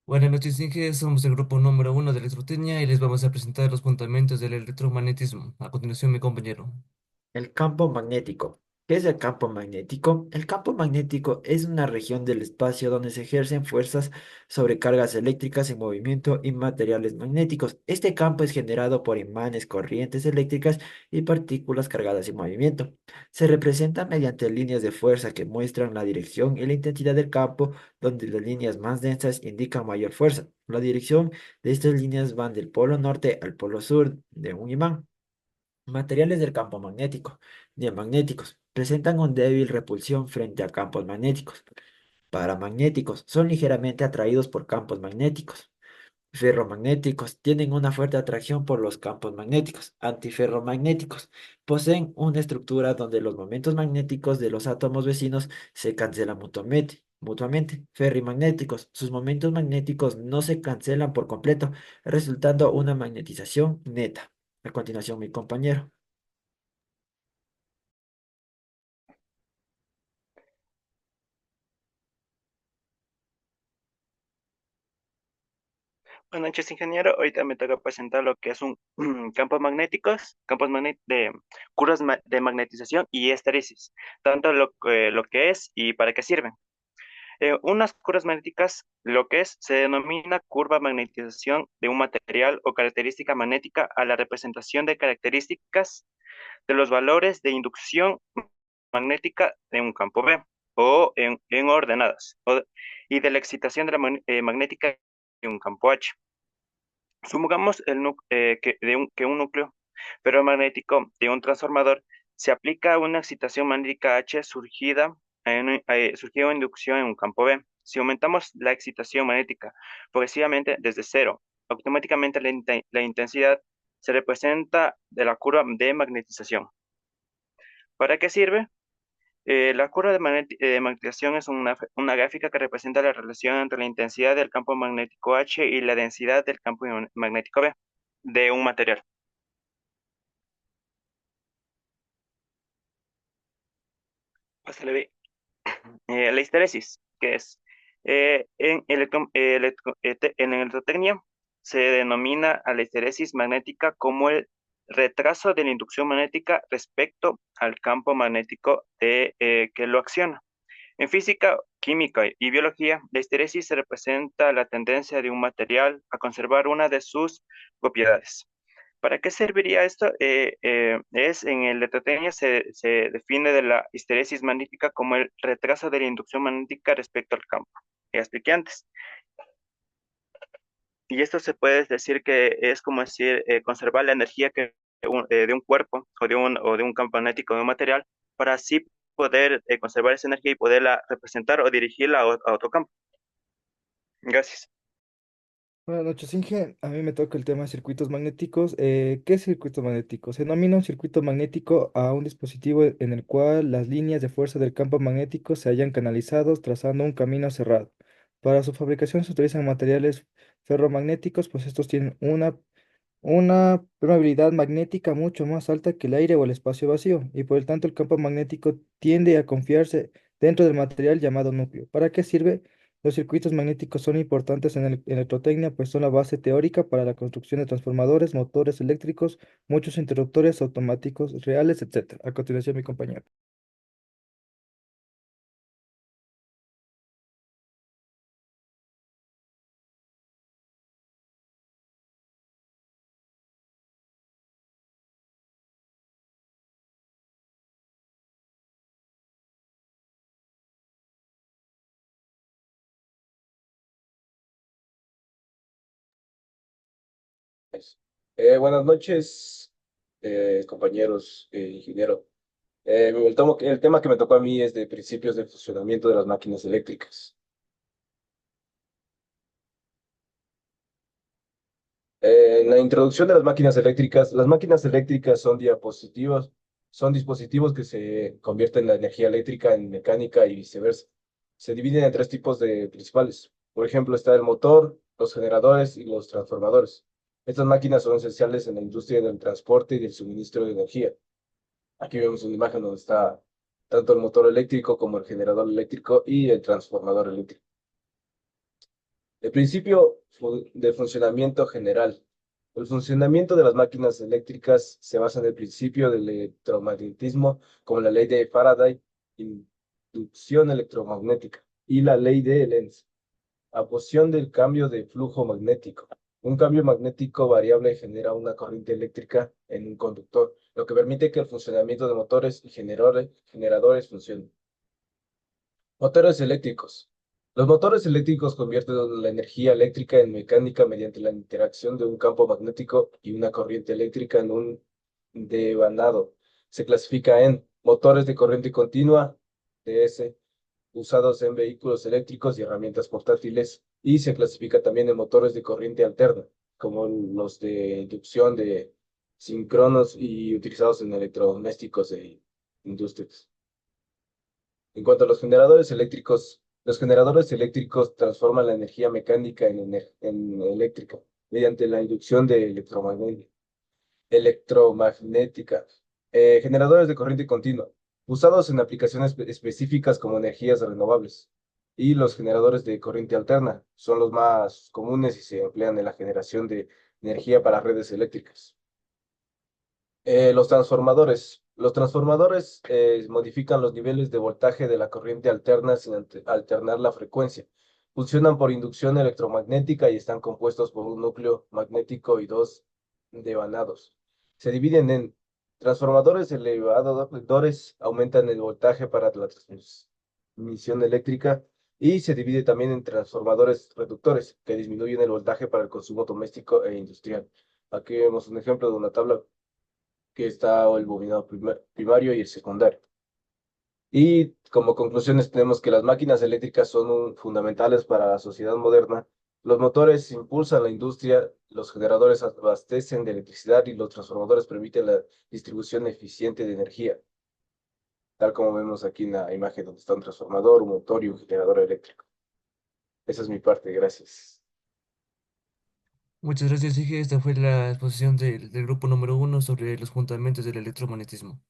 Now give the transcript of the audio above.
Buenas noches, Inge. Somos el grupo número uno de Electrotecnia y les vamos a presentar los fundamentos del electromagnetismo. A continuación, mi compañero. El campo magnético. ¿Qué es el campo magnético? El campo magnético es una región del espacio donde se ejercen fuerzas sobre cargas eléctricas en movimiento y materiales magnéticos. Este campo es generado por imanes, corrientes eléctricas y partículas cargadas en movimiento. Se representa mediante líneas de fuerza que muestran la dirección y la intensidad del campo, donde las líneas más densas indican mayor fuerza. La dirección de estas líneas van del polo norte al polo sur de un imán. Materiales del campo magnético. Diamagnéticos. Presentan un débil repulsión frente a campos magnéticos. Paramagnéticos. Son ligeramente atraídos por campos magnéticos. Ferromagnéticos. Tienen una fuerte atracción por los campos magnéticos. Antiferromagnéticos. Poseen una estructura donde los momentos magnéticos de los átomos vecinos se cancelan mutuamente. Ferrimagnéticos. Sus momentos magnéticos no se cancelan por completo, resultando una magnetización neta. A continuación, mi compañero. Buenas noches, ingeniero. Ahorita me toca presentar lo que es un campos magnéticos, de de magnetización y estéresis, tanto lo que es y para qué sirven. Unas curvas magnéticas, lo que es, se denomina curva magnetización de un material o característica magnética a la representación de características de los valores de inducción magnética de un campo B en ordenadas y de la excitación de magnética de un campo H. Supongamos que un núcleo ferromagnético de un transformador se aplica a una excitación magnética H surgida en inducción en un campo B. Si aumentamos la excitación magnética progresivamente desde cero, automáticamente la intensidad se representa de la curva de magnetización. ¿Para qué sirve? La curva de magnetización es una gráfica que representa la relación entre la intensidad del campo magnético H y la densidad del campo magnético B de un material. Pásale B. La histeresis, que es en electrotecnia, se denomina a la histeresis magnética como el retraso de la inducción magnética respecto al campo magnético que lo acciona. En física, química y biología, la histeresis se representa la tendencia de un material a conservar una de sus propiedades. ¿Para qué serviría esto? En el electrotecnia se define de la histeresis magnética como el retraso de la inducción magnética respecto al campo. Ya expliqué antes. Y esto se puede decir que es como decir conservar la energía de un cuerpo o de un campo magnético de un material para así poder conservar esa energía y poderla representar o dirigirla a otro campo. Gracias. Buenas noches, Inge. A mí me toca el tema de circuitos magnéticos. ¿Qué es circuito magnético? Se denomina un circuito magnético a un dispositivo en el cual las líneas de fuerza del campo magnético se hayan canalizados trazando un camino cerrado. Para su fabricación se utilizan materiales ferromagnéticos, pues estos tienen una permeabilidad magnética mucho más alta que el aire o el espacio vacío, y por el tanto el campo magnético tiende a confiarse dentro del material llamado núcleo. ¿Para qué sirve? Los circuitos magnéticos son importantes en electrotecnia, pues son la base teórica para la construcción de transformadores, motores eléctricos, muchos interruptores automáticos reales, etc. A continuación, mi compañero. Buenas noches, compañeros, ingeniero. El tema que me tocó a mí es de principios de funcionamiento de las máquinas eléctricas. En la introducción de las máquinas eléctricas son dispositivos que se convierten la energía eléctrica en mecánica y viceversa. Se dividen en tres tipos de principales. Por ejemplo, está el motor, los generadores y los transformadores. Estas máquinas son esenciales en la industria del transporte y del suministro de energía. Aquí vemos una imagen donde está tanto el motor eléctrico como el generador eléctrico y el transformador eléctrico. El principio de funcionamiento general. El funcionamiento de las máquinas eléctricas se basa en el principio del electromagnetismo, como la ley de Faraday, inducción electromagnética, y la ley de Lenz, aposición del cambio de flujo magnético. Un cambio magnético variable genera una corriente eléctrica en un conductor, lo que permite que el funcionamiento de motores y generadores funcione. Motores eléctricos. Los motores eléctricos convierten la energía eléctrica en mecánica mediante la interacción de un campo magnético y una corriente eléctrica en un devanado. Se clasifica en motores de corriente continua, DS, usados en vehículos eléctricos y herramientas portátiles, y se clasifica también en motores de corriente alterna, como los de inducción de síncronos y utilizados en electrodomésticos e industrias. En cuanto a los generadores eléctricos transforman la energía mecánica en eléctrica mediante la inducción de electromagnética. Generadores de corriente continua, usados en aplicaciones específicas como energías renovables. Y los generadores de corriente alterna son los más comunes y se emplean en la generación de energía para redes eléctricas. Los transformadores. Los transformadores modifican los niveles de voltaje de la corriente alterna sin alternar la frecuencia. Funcionan por inducción electromagnética y están compuestos por un núcleo magnético y dos devanados. Se dividen en transformadores elevadores, aumentan el voltaje para la transmisión eléctrica, y se divide también en transformadores reductores, que disminuyen el voltaje para el consumo doméstico e industrial. Aquí vemos un ejemplo de una tabla que está el bobinado primario y el secundario. Y como conclusiones tenemos que las máquinas eléctricas son fundamentales para la sociedad moderna. Los motores impulsan la industria, los generadores abastecen de electricidad y los transformadores permiten la distribución eficiente de energía, tal como vemos aquí en la imagen donde está un transformador, un motor y un generador eléctrico. Esa es mi parte, gracias. Muchas gracias, Sige. Esta fue la exposición del grupo número 1 sobre los fundamentos del electromagnetismo.